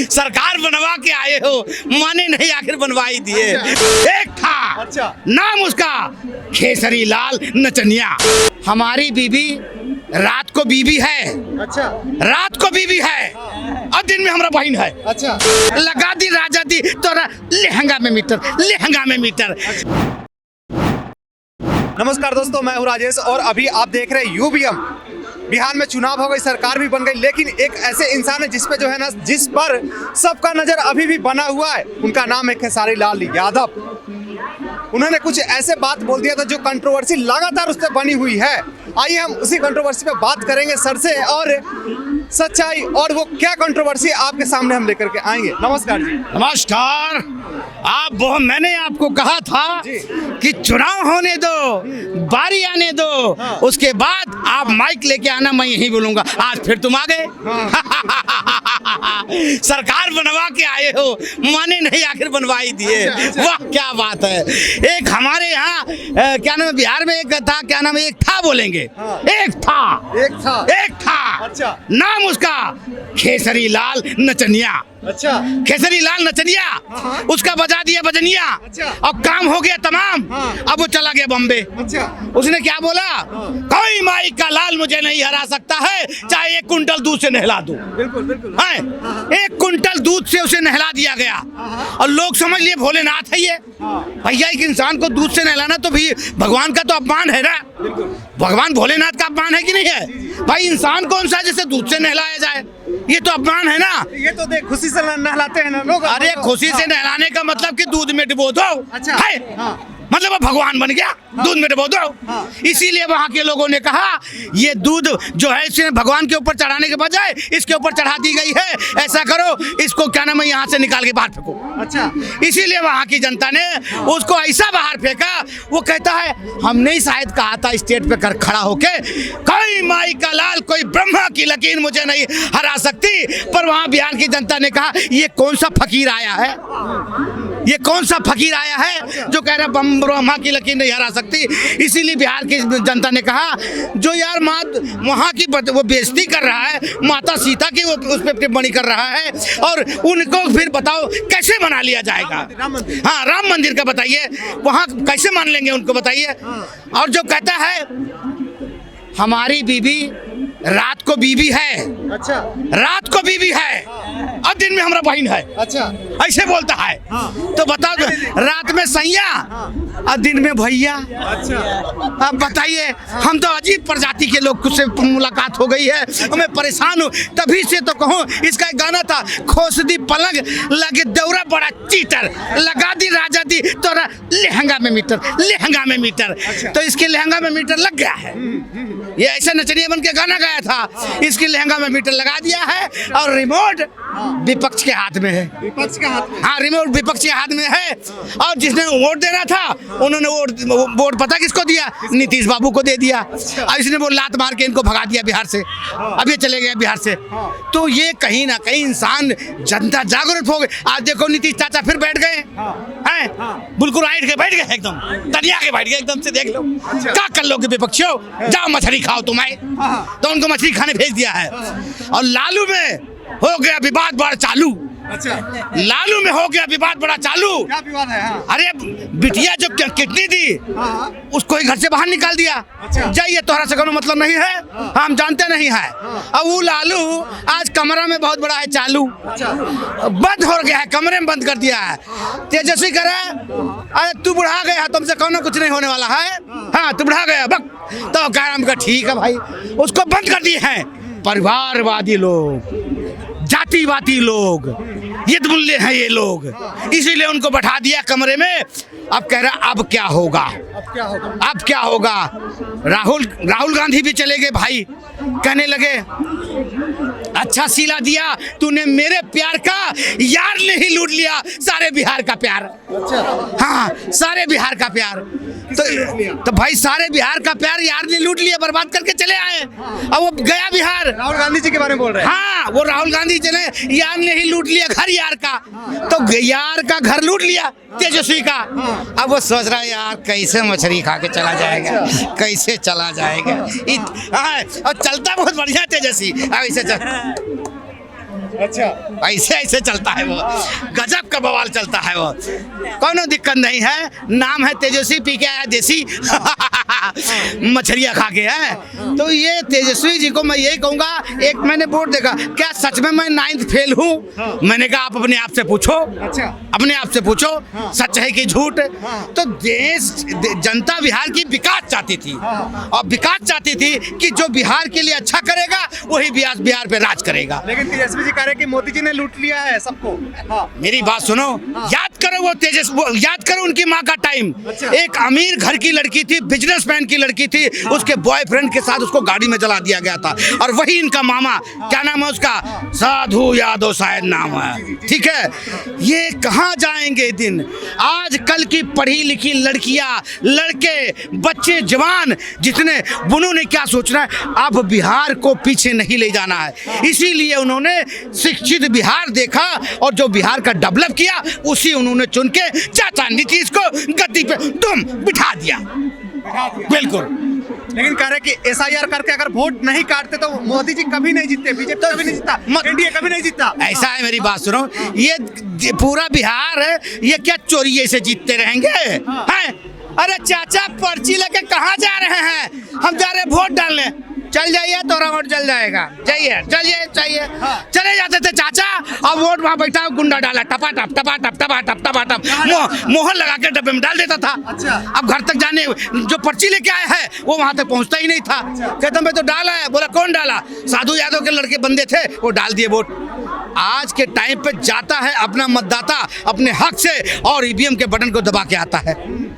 सरकार बनवा के आए हो, माने नहीं आखिर बनवा ही दिए। एक था, अच्छा, नाम उसका खेसरी लाल नचनिया। हमारी बीबी रात को बीबी है, अच्छा, रात को बीबी है और दिन में हमारा बहन है। अच्छा, लगा दी राजा दी तोरा लहंगा में मीटर, लहंगा में मीटर। नमस्कार दोस्तों, मैं हूं राजेश और अभी आप देख रहे हैं यूबीएम। बिहार में चुनाव हो गई, सरकार भी बन गई, लेकिन एक ऐसे इंसान है जिस पे जो है ना, जिस पर सबका नजर अभी भी बना हुआ है। उनका नाम है खेसारी लाल यादव। उन्होंने कुछ ऐसे बात बोल दिया था जो कंट्रोवर्सी लगातार उस पर बनी हुई है। आइए हम उसी कंट्रोवर्सी पे बात करेंगे सर से और सच्चाई और वो क्या कंट्रोवर्सी आपके सामने हम लेकर के आएंगे। नमस्कार जी। नमस्कार। मैंने आपको कहा था कि चुनाव होने दो, बारी आने दो, उसके बाद आप माइक लेके आना, मैं यही बोलूंगा। आज फिर तुम आ गए। सरकार बनवा के आए हो, माने नहीं आखिर बनवा ही दिए। वाह क्या बात है। एक हमारे यहाँ क्या नाम है, बिहार में एक था, क्या नाम है, एक था बोलेंगे। एक था, एक था, एक था, अच्छा, नाम उसका खेसरी लाल नचनिया। अच्छा, खेसरी लाल नचनिया, उसका बजा दिया बजनिया, अच्छा, अब काम हो गया तमाम। अब वो चला गया बॉम्बे। अच्छा, उसने क्या बोला, कोई माई का लाल मुझे नहीं हरा सकता है, चाहे 1 कुंटल दूध से नहला दूं। बिल्कुल बिल्कुल, है 1 कुंटल दूध से उसे नहला दिया गया और लोग समझ लिए भोलेनाथ है ये। भैया एक इंसान को दूध से नहलाना तो भी भगवान का तो अपमान है ना। भगवान भोलेनाथ का अपमान है कि नहीं है भाई? इंसान कौन सा जिसे दूध से नहलाया जाए, ये तो अपमान है ना। ये तो देख खुशी से नहलाते हैं ना लोग। अरे खुशी से नहलाने का मतलब कि दूध में डुबो दो। अच्छा, है मतलब वो भगवान बन गया, दूध में डुबो दो। इसीलिए वहां के लोगों ने कहा ये दूध जो है इसे भगवान के ऊपर चढ़ाने के बजाय इसके ऊपर चढ़ा दी गई है, ऐसा करो इसको क्या नाम है यहाँ से निकाल के बाहर फेंको। अच्छा, इसीलिए वहां की जनता ने उसको ऐसा बाहर फेंका। वो कहता है हमने ही शायद कहा था स्टेट पे कर खड़ा होके, कोई माई का लाल, कोई ब्रह्मा की लकीर मुझे नहीं हरा सकती। पर वहां बिहार की जनता ने कहा ये कौन सा फकीर आया है, ये कौन सा फकीर आया है जो कह रहा ब्रह्मा की लकीर नहीं हरा सकती। इसीलिए बिहार की जनता ने कहा जो यार वहाँ की वो बेइज्जती कर रहा है, माता सीता की वो उस पर टिप्पणी कर रहा है, और उनको फिर बताओ कैसे मना लिया जाएगा। हाँ राम मंदिर का बताइए, वहाँ कैसे मान लेंगे उनको बताइए। और जो कहता है हमारी बीबी रात को बीबी है, अच्छा, रात को बीबी है और दिन में हमारा बहन है। अच्छा, ऐसे बोलता है। तो बताओ रात में सैया और दिन में भैया। अच्छा, अब बताइए, हम तो अजीब प्रजाति के लोग से मुलाकात हो गई है, मैं परेशान हूँ। तभी से तो कहूँ, इसका एक गाना था, खोस दी पलंग लगे दौरा बड़ा चीटर, लगा दी राजा दी तोरा लहंगा में मीटर, लहंगा में मीटर। तो इसके लहंगा में मीटर लग गया है। ये ऐसा नचनिया बन के गाना गाया था, इसके लहंगा में मीटर लगा दिया है और रिमोट विपक्ष के हाथ में है। विपक्ष के हाथ में? हाँ रिमोट विपक्ष के हाथ में है। और जिसने वोट देना था उन्होंने वोट पता किसको दिया? नीतीश बाबू को दे दिया। और इसने वो लात मार के इनको भगा दिया बिहार से। अब ये चले गए बिहार से। तो ये कहीं ना कहीं इंसान, जनता जागरूक हो गई। आज देखो नीतीश चाचा फिर बैठ गए हैं, बिल्कुल आइट के बैठ गए, एकदम तनिया के बैठ गए एकदम से। देख लो क्या कर लोगे विपक्षियों, जाओ मछली खाओ तुम्हें। तो उनको मछली खाने भेज दिया है। और लालू में हो गया विवाद बड़ा चालू। अच्छा, लालू में हो गया विवाद बड़ा चालू। क्या विवाद है? अरे बिटिया जो किडनी दी उसको ही घर से बाहर निकाल दिया। अच्छा, जाइए तोहरा से कोनो मतलब नहीं है, हम जानते नहीं है। अब वो लालू आज कमरा में बहुत बड़ा है चालू, बंद हो गया है, कमरे में बंद कर दिया है। तेजस्वी कह रहा है अरे तू बुढ़ा गया, तुमसे कोनो कुछ नहीं होने वाला है। हाँ तू बुढ़ा गया बक। तो कह रहा ठीक है भाई, उसको बंद कर दिए हैं। परिवारवादी लोग, जातिवादी लोग, ये मूल्य हैं ये लोग, इसीलिए उनको बैठा दिया कमरे में। अब कह रहा अब क्या होगा, अब क्या होगा? अब क्या होगा। राहुल गांधी भी चले गए भाई, कहने लगे अच्छा सिला दिया तूने, मेरे प्यार का यार ने ही लूट लिया सारे बिहार का प्यार। अच्छा, हाँ सारे बिहार का प्यार। तो भाई सारे बिहार का प्यार यार ने लूट लिया, बर्बाद करके चले आए। अब वो गया बिहार। राहुल गांधी जी के बारे में बोल रहे हैं? हाँ वो राहुल गांधी चले, यार ने ही लूट लिया घर यार का। तो यार का घर लूट लिया तेजस्वी का। अब वो सोच रहा है यार कैसे मछली खा के चला जाएगा, कैसे चला जाएगा। और चलता बहुत बढ़िया तेजस्वी। अब ऐसे अच्छा। ऐसे ऐसे चलता है वो, गजब का बवाल चलता है वो। कोनो दिक्कत नहीं है, नाम है तेजस्वी, पी के आया देसी मछलियाँ खा के है। तो ये तेजस्वी जी को मैं यही कहूँगा, एक मैंने बोर्ड देखा, क्या सच में मैं 9th फेल हूँ? मैंने कहा आप अपने आप से पूछो, अच्छा। अपने आप से पूछो सच है कि झूठ। तो जनता बिहार की विकास चाहती थी, और विकास चाहती थी कि जो बिहार के लिए अच्छा करेगा वही बिहार पे राज करेगा। लेकिन तेजस्वी जी कह रहे हैं कि मोदी जी ने लूट लिया है सबको। हाँ। मेरी बात सुनो, याद करो वो याद करो उनकी माँ का टाइम। अच्छा। एक अमीर घर की लड़की थी, बिजनेसमैन की लड़की थी, उसके बॉयफ्रेंड के साथ उसको गाड़ी में जला दिया गया था, और वही इनका मामा, क्या नाम है उसका, साधु यादव शायद नाम है, ठीक है। ये कहाँ जाएंगे दिन? आज कल की पढ़ी लिखी लड़कियां, लड़के, बच्चे, जवान जितने, उन्होंने क्या सोचना है, अब बिहार को पीछे नहीं ले जाना है। इसीलिए उन्होंने शिक्षित बिहार देखा, और जो बिहार का डेवलप किया उसी उन्होंने चुन के चाचा नीतीश को गद्दी पे तुम बिठा दिया। बिल्कुल। लेकिन कह रहे कि SIR करके अगर वोट नहीं काटते तो मोदी जी कभी नहीं जीतते, बीजेपी कभी नहीं जीतता, NDA कभी नहीं जीतता। ऐसा है, मेरी बात सुनो, ये पूरा बिहार है, ये क्या चोरी से जीतते रहेंगे हैं? अरे चाचा पर्ची लेके कहाँ जा रहे हैं? हम जा रहे हैं वोट डालने। चल जाइए, तोरा वोट चल जाएगा, जाइए, चलिए, चाहिए। चले जाते थे चाचा, अब वोट वहाँ बैठा गुंडा डाला, टपाटप टपाटप टपाटप टपाटप, मोहर लगा के डब्बे में डाल देता था। अच्छा। अब घर तक जाने जो पर्ची लेके आया है वो वहाँ तक पहुँचता ही नहीं था। कहता मैं तो डाला है। बोला कौन डाला? साधु यादव के लड़के बंदे थे, वो डाल दिए वोट। आज के टाइम पे जाता है अपना मतदाता अपने हक से, और EVM के बटन को दबा के आता है।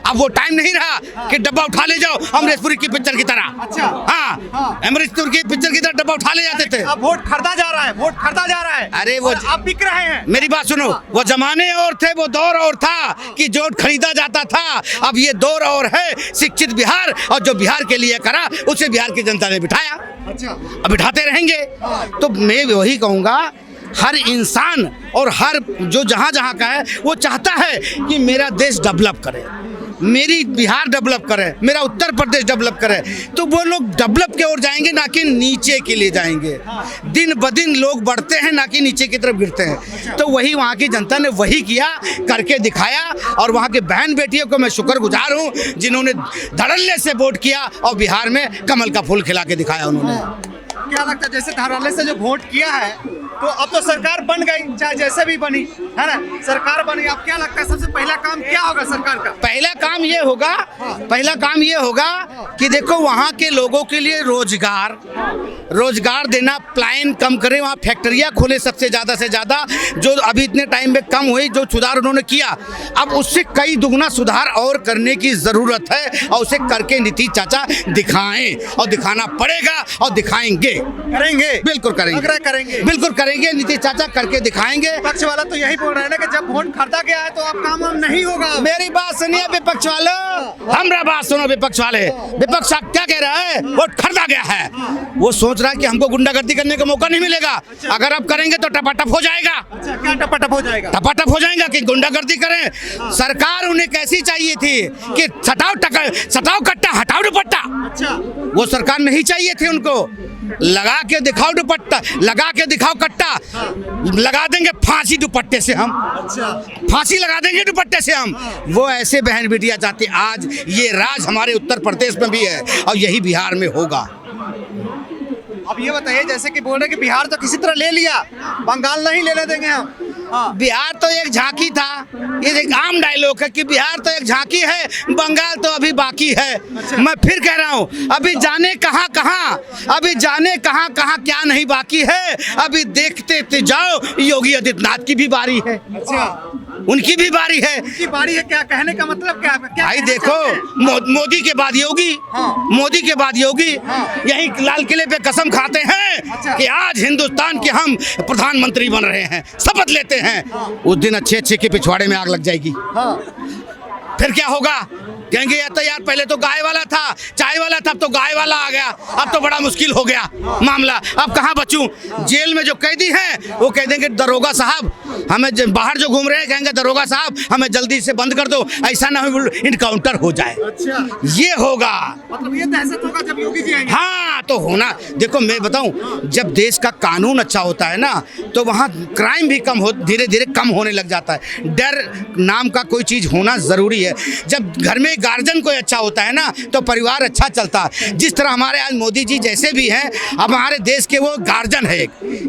अब वो टाइम नहीं रहा कि डब्बा उठा ले जाओ अमरीशपुरी की पिक्चर की तरह। अच्छा। हाँ, अमरीशपुर की पिक्चर की तरह डब्बा उठा ले जाते थे। अब वोट खरीदा जा रहा है, वोट खरीदा जा रहा है। अरे वो आप बिक रहे हैं। मेरी बात सुनो, वो जमाने और थे, वो दौर और था कि जो खरीदा जाता था। अब ये दौर और है शिक्षित बिहार, और जो बिहार के लिए करा उसे बिहार की जनता ने बिठाया। अच्छा। अब बिठाते रहेंगे। तो मैं वही कहूँगा, हर इंसान और हर जो जहाँ जहाँ का है वो चाहता है कि मेरा देश डेवलप करे, मेरी बिहार डेवलप करे, मेरा उत्तर प्रदेश डेवलप करे। तो वो लोग डेवलप की ओर जाएंगे, ना कि नीचे के लिए जाएंगे। दिन ब दिन लोग बढ़ते हैं, ना कि नीचे की तरफ गिरते हैं। तो वही वहाँ की जनता ने वही किया, करके दिखाया। और वहाँ के बहन बेटियों को मैं शुक्रगुजार हूँ जिन्होंने धड़ल्ले से वोट किया और बिहार में कमल का फूल खिला के दिखाया उन्होंने। क्या लगता है, जैसे धड़ल्ले से जो वोट किया है, तो अब तो सरकार बन गई, चाहे जैसे भी बनी है ना, सरकार बनी। अब क्या लगता है सबसे पहला काम क्या होगा सरकार का? पहला काम ये होगा, पहला काम ये होगा कि देखो वहाँ के लोगों के लिए रोजगार देना, प्लान कम करें, वहाँ फैक्ट्रियाँ खोले सबसे ज़्यादा से ज़्यादा, जो अभी इतने टाइम में कम हुई, जो सुधार उन्होंने किया, अब उससे कई दुगना सुधार और करने की ज़रूरत है। और उसे करके नीतीश चाचा दिखाएं, और दिखाना पड़ेगा, और दिखाएंगे, करेंगे, बिल्कुल करेंगे, करेंगे, बिल्कुल करेंगे। नीतीश चाचा करके दिखाएंगे। पक्ष वाला तो यही बोल रहे हैं ना कि जब वोट खरीदा गया है तो अब काम नहीं होगा। मेरी बात सुनिए विपक्ष वालों, हमरा बात सुनो विपक्ष वाले। विपक्ष आप क्या कह रहा है? वोट खरीदा गया है, वो सोच रहा है कि हमको गुंडागर्दी करने का मौका नहीं मिलेगा। अगर आप करेंगे तो टपाटप हो जाएगा। अच्छा, क्या टपाटप हो जाएगा? टपाटप हो जाएगा कि गुंडागर्दी करें। सरकार उन्हें कैसी चाहिए थी कि सटाओ कट्टा, हटाओ दुपट्टा। अच्छा। वो सरकार नहीं चाहिए थी उनको। लगा के दिखाओ दुपट्टा, लगा के दिखाओ कट्टा, लगा देंगे फांसी दुपट्टे से हम। अच्छा। फांसी लगा देंगे दुपट्टे से हम। वो ऐसे बहन बेटियां चाहती। आज ये राज हमारे उत्तर प्रदेश में भी है, और यही बिहार में होगा। अब ये बताइए, जैसे कि बोल रहे कि बिहार तो किसी तरह ले लिया, बंगाल नहीं लेने देंगे हम। बिहार तो एक झांकी था, ये एक आम डायलॉग है कि बिहार तो एक झांकी है, बंगाल तो अभी बाकी है। अच्छा। मैं फिर कह रहा हूँ, अभी जाने कहाँ कहाँ क्या नहीं बाकी है। अभी देखते जाओ, योगी आदित्यनाथ की भी बारी है। अच्छा। उनकी भी बारी है। उनकी बारी है, क्या कहने का मतलब क्या है? भाई देखो, मोदी के बाद योगी, मोदी के बाद योगी यही लाल किले पे कसम खाते हैं कि आज हिंदुस्तान के हम प्रधानमंत्री बन रहे हैं, शपथ लेते हैं। उस दिन अच्छे के पिछवाड़े में आग लग जाएगी। फिर क्या होगा? कहेंगे यातायात पहले तो गाय वाला था, चाय वाला था, अब तो गाय वाला आ गया, अब तो बड़ा मुश्किल हो गया मामला, अब कहाँ बचूं। जेल में जो कैदी हैं वो कह देंगे दरोगा साहब हमें बाहर जो घूम रहे हैं, कहेंगे दरोगा साहब हमें जल्दी से बंद कर दो, ऐसा ना हो इनकाउंटर हो जाए। अच्छा, ये होगा, मतलब ये दहशत होगा जब योगी जी आएंगे। हाँ तो होना। देखो मैं बताऊं, जब देश का कानून अच्छा होता है ना तो वहाँ क्राइम भी कम हो, धीरे धीरे कम होने लग जाता है। डर नाम का कोई चीज़ होना ज़रूरी है। जब घर में गार्जियन कोई अच्छा होता है ना तो परिवार अच्छा चलता है। जिस तरह हमारे आज मोदी जी जैसे भी हैं, अब हमारे देश के वो गार्जियन है,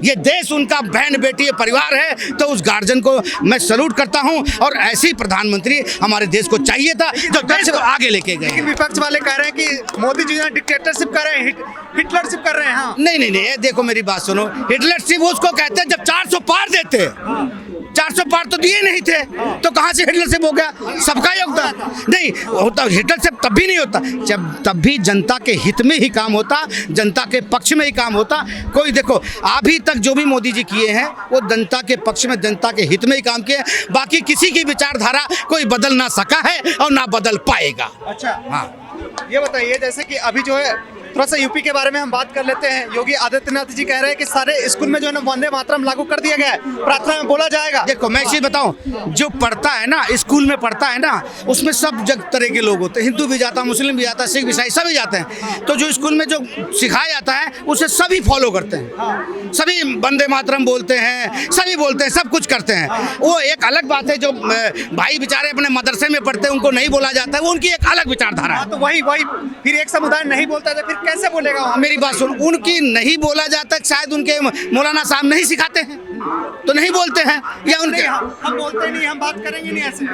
ये देश उनका बहन बेटी परिवार है, तो उस गार्जियन को मैं सैल्यूट करता हूं। और ऐसे ही प्रधानमंत्री हमारे देश को चाहिए था जो देश को आगे लेके गए। लेकिन विपक्ष वाले कह रहे हैं कि मोदी जी ने डिक्टेटरशिप कर रहे हैं, हिटलरशिप कर रहे हैं। हाँ, नहीं, देखो मेरी बात सुनो, हिटलरशिप उसको कहते हैं जब 400 पार देते, 400 पार तो दिए नहीं थे, तो कहाँ से हिटलरशिप हो गया? सबका योगदान नहीं होता। हिटलरशिप तब भी नहीं होता जब तब भी जनता के हित में ही काम होता, जनता के पक्ष में ही काम होता। कोई देखो अभी तक जो भी मोदी जी किए हैं वो जनता के पक्ष में, जनता के हित में ही काम किए। बाकी किसी की विचारधारा कोई बदल ना सका है और ना बदल पाएगा। अच्छा, हाँ ये बताइए जैसे कि अभी जो है थोड़ा सा यूपी के बारे में हम बात कर लेते हैं। योगी आदित्यनाथ जी कह रहे हैं कि सारे स्कूल में जो है ना वंदे मातरम लागू कर दिया गया है, प्रार्थना में बोला जाएगा। देखो मैं इसी बताऊं, जो पढ़ता है ना, स्कूल में पढ़ता है ना, उसमें सब तरह के लोग होते हैं, हिंदू भी जाता है, मुस्लिम भी जाता है, सिख ईसाई सभी जाते हैं। तो जो स्कूल में जो सिखाया जाता है उसे सभी फॉलो करते हैं, सभी वंदे मातरम बोलते हैं, सभी बोलते हैं, सब कुछ करते हैं। वो एक अलग बात है, जो भाई बेचारे अपने मदरसे में पढ़ते हैं उनको नहीं बोला जाता है, वो उनकी एक अलग विचारधारा है। तो वही फिर एक समुदाय नहीं बोलता है तो फिर कैसे बोलेगा वहाँ? मेरी बात सुन, उनकी नहीं बोला जाता, शायद उनके मौलाना साहब नहीं सिखाते हैं तो नहीं बोलते हैं, या उनके हम बोलते नहीं, हम बात करेंगे नहीं ऐसे।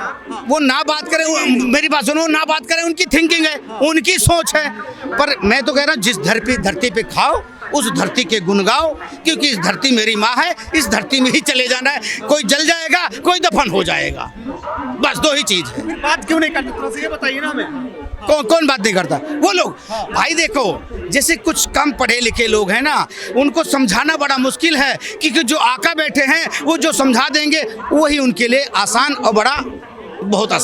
वो ना बात करें, मेरी बात सुनो, ना बात करें, उनकी थिंकिंग है, उनकी सोच है। पर मैं तो कह रहा हूँ जिस धरती पे खाओ उस धरती के गुण गाओ, क्योंकि इस धरती मेरी माँ है, इस धरती में ही चले जाना है। कोई जल जाएगा, कोई दफन हो जाएगा, बस दो ही चीज है। बात क्यों नहीं करते, थोड़ा सा ये बताइए ना हमें। कौन बात नहीं करता? वो लोग भाई देखो, जैसे कुछ कम पढ़े लिखे लोग हैं ना, उनको समझाना बड़ा मुश्किल है, क्योंकि जो आका बैठे हैं वो जो समझा देंगे वही उनके लिए आसान और बड़ा बहुत आसान।